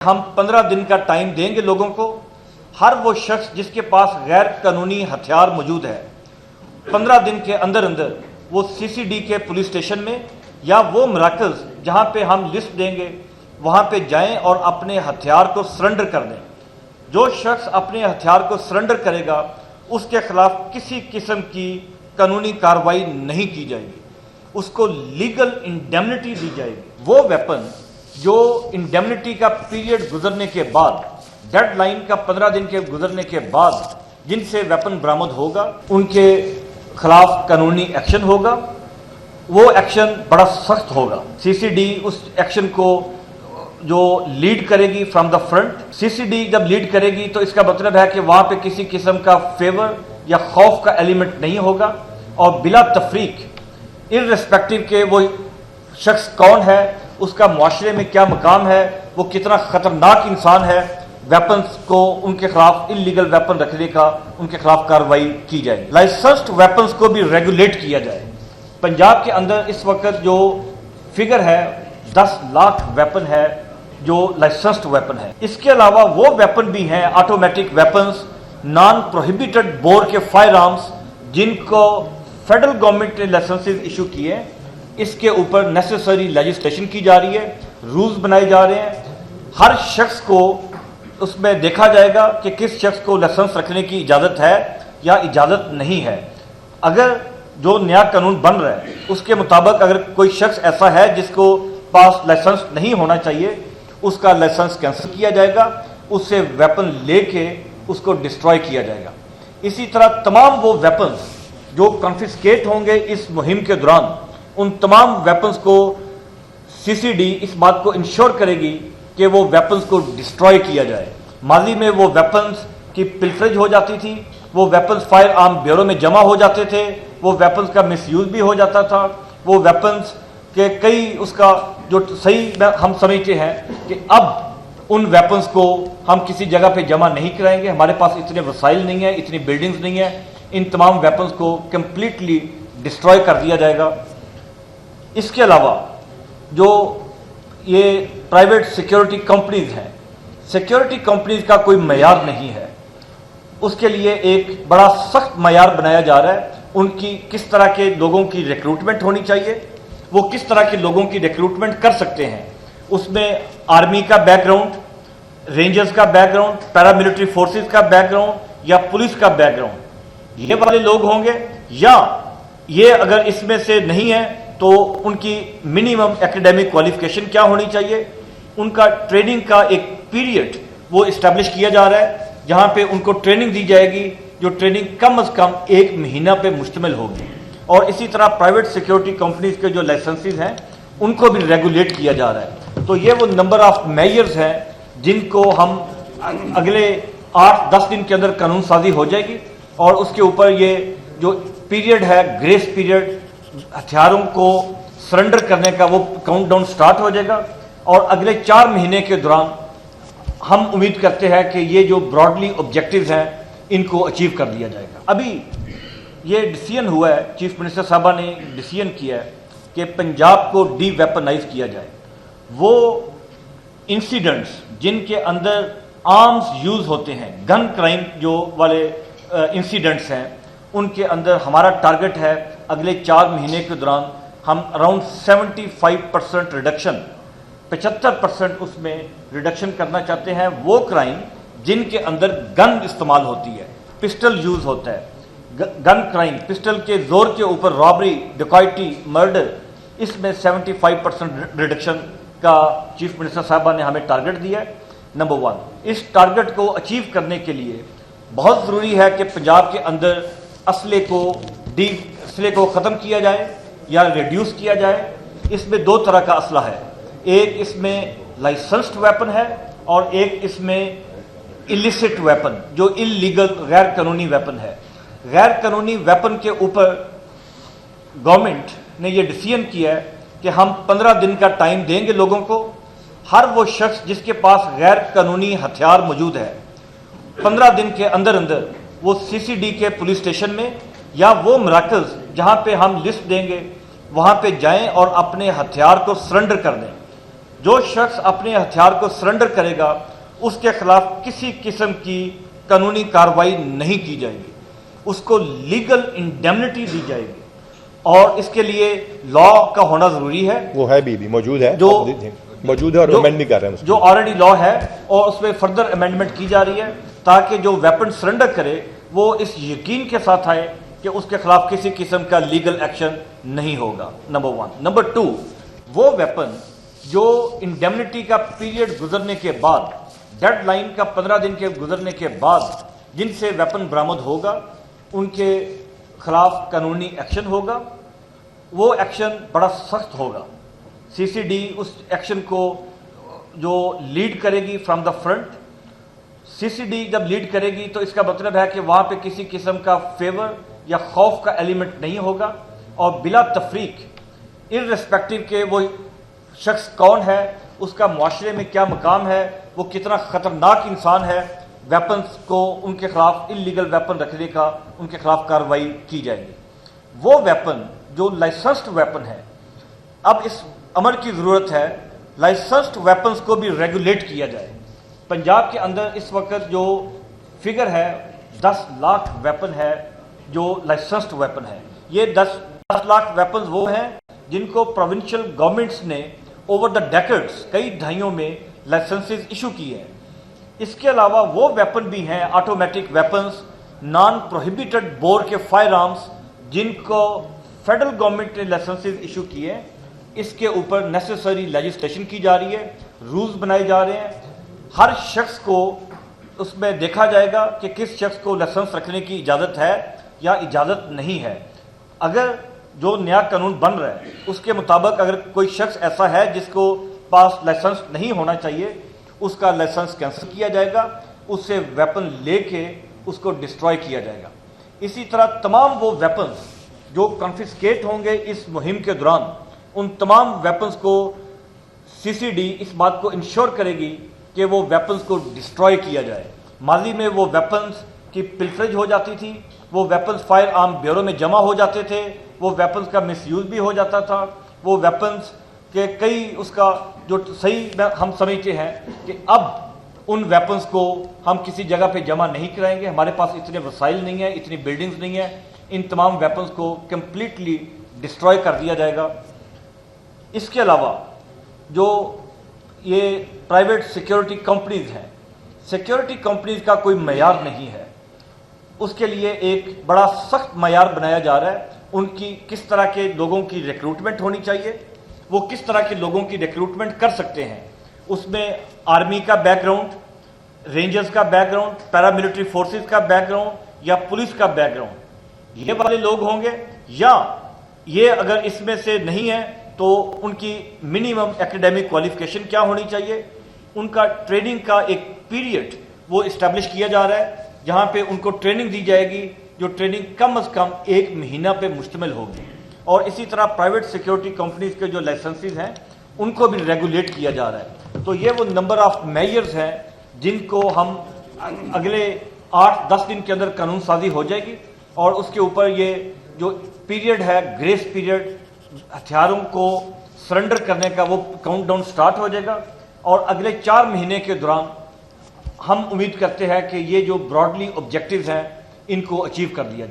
हम 15 दिन का टाइम देंगे लोगों को। हर वो शख्स जिसके पास गैर कानूनी हथियार मौजूद है, 15 दिन के अंदर अंदर वो सीसीडी के पुलिस स्टेशन में या वो मराकज़ जहाँ पे हम लिस्ट देंगे वहाँ पे जाएं और अपने हथियार को सरेंडर कर दें। जो शख्स अपने हथियार को सरेंडर करेगा उसके खिलाफ किसी किस्म की कानूनी कार्रवाई नहीं की जाएगी, उसको लीगल इंडेमनिटी दी जाएगी। वो वेपन जो इंडेमनिटी का पीरियड गुजरने के बाद, डेडलाइन का 15 दिन के गुजरने के बाद जिनसे वेपन बरामद होगा उनके खिलाफ कानूनी एक्शन होगा। वो एक्शन बड़ा सख्त होगा। सीसीडी उस एक्शन को जो लीड करेगी फ्रॉम द फ्रंट। सीसीडी जब लीड करेगी तो इसका मतलब है कि वहां पे किसी किस्म का फेवर या खौफ का एलिमेंट नहीं होगा और बिला तफरीक इर्रेस्पेक्टिव के वो शख्स कौन है, उसका मुआशरे में क्या मकाम है, वो कितना खतरनाक इंसान है, वेपन्स को उनके खिलाफ इलीगल वेपन रखने का उनके खिलाफ कार्रवाई की जाए। लाइसेंस्ड वेपन्स को भी रेगुलेट किया जाए। पंजाब के अंदर इस वक्त जो फिगर है 10 लाख वेपन है जो लाइसेंस्ड वेपन है। इसके अलावा वो वेपन भी हैं automatic weapons, non prohibited bore के फायर आर्म्स जिनको फेडरल गवर्नमेंट ने लाइसेंसेज इशू किए। इसके ऊपर नेसेसरी लेजिस्लेशन की जा रही है, रूल्स बनाए जा रहे हैं। हर शख्स को उसमें देखा जाएगा कि किस शख्स को लाइसेंस रखने की इजाज़त है या इजाज़त नहीं है। अगर जो नया कानून बन रहा है उसके मुताबिक अगर कोई शख्स ऐसा है जिसको पास लाइसेंस नहीं होना चाहिए, उसका लाइसेंस कैंसिल किया जाएगा, उससे वेपन लेके उसको डिस्ट्रॉय किया जाएगा। इसी तरह तमाम वो वेपन्स जो कॉन्फिस्केट होंगे इस मुहिम के दौरान, उन तमाम वेपन्स को सीसीडी इस बात को इंश्योर करेगी कि वो वेपन्स को डिस्ट्रॉय किया जाए। माजी में वो वेपन्स की पिल्फरेज हो जाती थी, वो वेपन्स फायर आर्म ब्यूरो में जमा हो जाते थे, वो वेपन्स का मिसयूज भी हो जाता था। वो वेपन्स के कई उसका जो सही हम समझते हैं कि अब उन वेपन्स को हम किसी जगह पे जमा नहीं कराएंगे, हमारे पास इतने वसाइल नहीं है, इतनी बिल्डिंग्स नहीं है, इन तमाम वेपन्स को कंप्लीटली डिस्ट्रॉय कर दिया जाएगा। इसके अलावा जो ये प्राइवेट सिक्योरिटी कंपनीज हैं, सिक्योरिटी कंपनीज का कोई मयार नहीं है, उसके लिए एक बड़ा सख्त मयार बनाया जा रहा है। उनकी किस तरह के लोगों की रिक्रूटमेंट होनी चाहिए, वो किस तरह के लोगों की रिक्रूटमेंट कर सकते हैं। उसमें आर्मी का बैकग्राउंड, रेंजर्स का बैकग्राउंड, पैरामिलिट्री फोर्सेस का बैकग्राउंड या पुलिस का बैकग्राउंड, ये वाले लोग होंगे। या ये अगर इसमें से नहीं है तो उनकी मिनिमम एकेडमिक क्वालिफिकेशन क्या होनी चाहिए। उनका ट्रेनिंग का एक पीरियड वो इस्टेब्लिश किया जा रहा है जहां पे उनको ट्रेनिंग दी जाएगी, जो ट्रेनिंग कम से कम 1 महीना पे मुश्तमिल होगी। और इसी तरह प्राइवेट सिक्योरिटी कंपनीज के जो लाइसेंसेज हैं उनको भी रेगुलेट किया जा रहा है। तो ये वो नंबर ऑफ मेजर्स हैं जिनको हम अगले 8-10 दिन के अंदर कानून साजी हो जाएगी और उसके ऊपर ये जो पीरियड है, ग्रेस पीरियड, हथियारों को सरेंडर करने का वो काउंटडाउन स्टार्ट हो जाएगा। और अगले 4 महीने के दौरान हम उम्मीद करते हैं कि ये जो ब्रॉडली ऑब्जेक्टिव्स हैं इनको अचीव कर लिया जाएगा। अभी ये डिसीजन हुआ है, चीफ मिनिस्टर साहबा ने डिसीजन किया है कि पंजाब को डी वेपनाइज किया जाए। वो इंसिडेंट्स जिनके अंदर आर्म्स यूज होते हैं, गन क्राइम जो वाले इंसिडेंट्स हैं, उनके अंदर हमारा टारगेट है अगले 4 महीने के दौरान हम अराउंड 75% रिडक्शन, 75% उसमें रिडक्शन करना चाहते हैं। वो क्राइम जिनके अंदर गन इस्तेमाल होती है, पिस्टल यूज होता है, गन क्राइम, पिस्टल के जोर के ऊपर रॉबरी, डकैती, मर्डर, इसमें 75% रिडक्शन का चीफ मिनिस्टर साहबा ने हमें टारगेट दिया है। नंबर 1, इस टारगेट को अचीव करने के लिए बहुत ज़रूरी है कि पंजाब के अंदर असले को ख़त्म किया जाए या रिड्यूस किया जाए। इसमें 2 तरह का असला है, एक इसमें लाइसेंस्ड वेपन है और एक इसमें इलिसिट वेपन जो इलीगल गैर कानूनी वेपन है। गैर कानूनी वेपन के ऊपर गवर्नमेंट ने यह डिसीजन किया है कि हम 15 दिन का टाइम देंगे लोगों को। हर वो शख्स जिसके पास गैर कानूनी हथियार मौजूद है, 15 दिन के अंदर अंदर वो सीसीडी के पुलिस स्टेशन में या वो मराकज़ जहां पे हम लिस्ट देंगे वहां पे जाएं और अपने हथियार को सरेंडर कर दें। जो शख्स अपने हथियार को सरेंडर करेगा उसके खिलाफ किसी किस्म की कानूनी कार्रवाई नहीं की जाएगी, उसको लीगल इंडेमनिटी दी जाएगी। और इसके लिए लॉ का होना जरूरी है, वो है भी मौजूद है, जो मौजूद है और अमेंड भी कर रहे हैं, जो ऑलरेडी लॉ है और उसमें फर्दर अमेंडमेंट की जा रही है ताकि जो वेपन सरेंडर करे वो इस यकीन के साथ आए कि उसके खिलाफ किसी किस्म का लीगल एक्शन नहीं होगा, नंबर 1। नंबर 2, वो वेपन जो इंडेमनिटी का पीरियड गुजरने के बाद, डेडलाइन का 15 दिन के गुजरने के बाद जिनसे वेपन बरामद होगा उनके खिलाफ कानूनी एक्शन होगा। वो एक्शन बड़ा सख्त होगा। सीसीडी उस एक्शन को जो लीड करेगी फ्रॉम द फ्रंट। सीसीडी जब लीड करेगी तो इसका मतलब है कि वहां पे किसी किस्म का फेवर या खौफ का एलिमेंट नहीं होगा और बिला तफरीक इर्रेस्पेक्टिव के वो शख्स कौन है, उसका मुआशरे में क्या मकाम है, वो कितना खतरनाक इंसान है, वेपन्स को उनके खिलाफ इलीगल वेपन रखने का उनके खिलाफ कार्रवाई की जाएगी। वो वेपन जो लाइसेंस्ड वेपन है, अब इस अमर की जरूरत है लाइसेंस्ड वेपन्स को भी रेगुलेट किया जाए। पंजाब के अंदर इस वक्त जो फिगर है 10 लाख वेपन है जो लाइसेंस्ड वेपन है। ये 10 लाख वेपन्स वो हैं जिनको प्रोविंशियल गवर्नमेंट्स ने ओवर द डेकेड्स कई दहाइयों में लाइसेंसेस इशू किए हैं। इसके अलावा वो वेपन भी हैं automatic weapons, non prohibited bore के फायर आर्म्स जिनको फेडरल गवर्नमेंट ने लाइसेंसेस इशू किए हैं। इसके ऊपर नेसेसरी लेजिस्लेशन की जा रही है, रूल्स बनाए जा रहे हैं। हर शख्स को उसमें देखा जाएगा कि किस शख्स को लाइसेंस रखने की इजाज़त है या इजाज़त नहीं है। अगर जो नया कानून बन रहा है उसके मुताबिक अगर कोई शख्स ऐसा है जिसको पास लाइसेंस नहीं होना चाहिए, उसका लाइसेंस कैंसिल किया जाएगा, उससे वेपन लेके उसको डिस्ट्रॉय किया जाएगा। इसी तरह तमाम वो वेपन्स जो कॉन्फिस्केट होंगे इस मुहिम के दौरान, उन तमाम वेपन्स को सीसीडी इस बात को इंश्योर करेगी कि वो वेपन्स को डिस्ट्रॉय किया जाए। माजी में वो वेपन्स की पिल्फरेज हो जाती थी, वो वेपन्स फायर आर्म ब्यूरो में जमा हो जाते थे, वो वेपन्स का मिसयूज भी हो जाता था, वो वेपन्स के कई उसका जो सही हम समझते हैं कि अब उन वेपन्स को हम किसी जगह पे जमा नहीं कराएंगे, हमारे पास इतने वसाइल नहीं है, इतनी बिल्डिंग्स नहीं है, इन तमाम वेपन्स को कंप्लीटली डिस्ट्रॉय कर दिया जाएगा। इसके अलावा जो ये प्राइवेट सिक्योरिटी कंपनीज हैं, सिक्योरिटी कंपनीज का कोई मयार नहीं है, उसके लिए एक बड़ा सख्त मयार बनाया जा रहा है। उनकी किस तरह के लोगों की रिक्रूटमेंट होनी चाहिए, वो किस तरह के लोगों की रिक्रूटमेंट कर सकते हैं, उसमें आर्मी का बैकग्राउंड, रेंजर्स का बैकग्राउंड, पैरामिलिट्री फोर्सेस का बैकग्राउंड या पुलिस का बैकग्राउंड, ये वाले लोग होंगे। या ये अगर इसमें से नहीं है तो उनकी मिनिमम एकेडमिक क्वालिफिकेशन क्या होनी चाहिए, उनका ट्रेनिंग का एक पीरियड वो इस्टेब्लिश किया जा रहा है जहां पे उनको ट्रेनिंग दी जाएगी, जो ट्रेनिंग कम से कम 1 महीना पे मुश्तमिल होगी। और इसी तरह प्राइवेट सिक्योरिटी कंपनीज के जो लाइसेंसेस हैं उनको भी रेगुलेट किया जा रहा है। तो ये वो नंबर ऑफ मेजर्स हैं जिनको हम अगले 8-10 दिन के अंदर कानून साजी हो जाएगी और उसके ऊपर ये जो पीरियड है ग्रेस पीरियड हथियारों को सरेंडर करने का वो काउंटडाउन स्टार्ट हो जाएगा और अगले 4 महीने के दौरान हम उम्मीद करते हैं कि ये जो ब्रॉडली ऑब्जेक्टिव्स हैं इनको अचीव कर लिया जाए।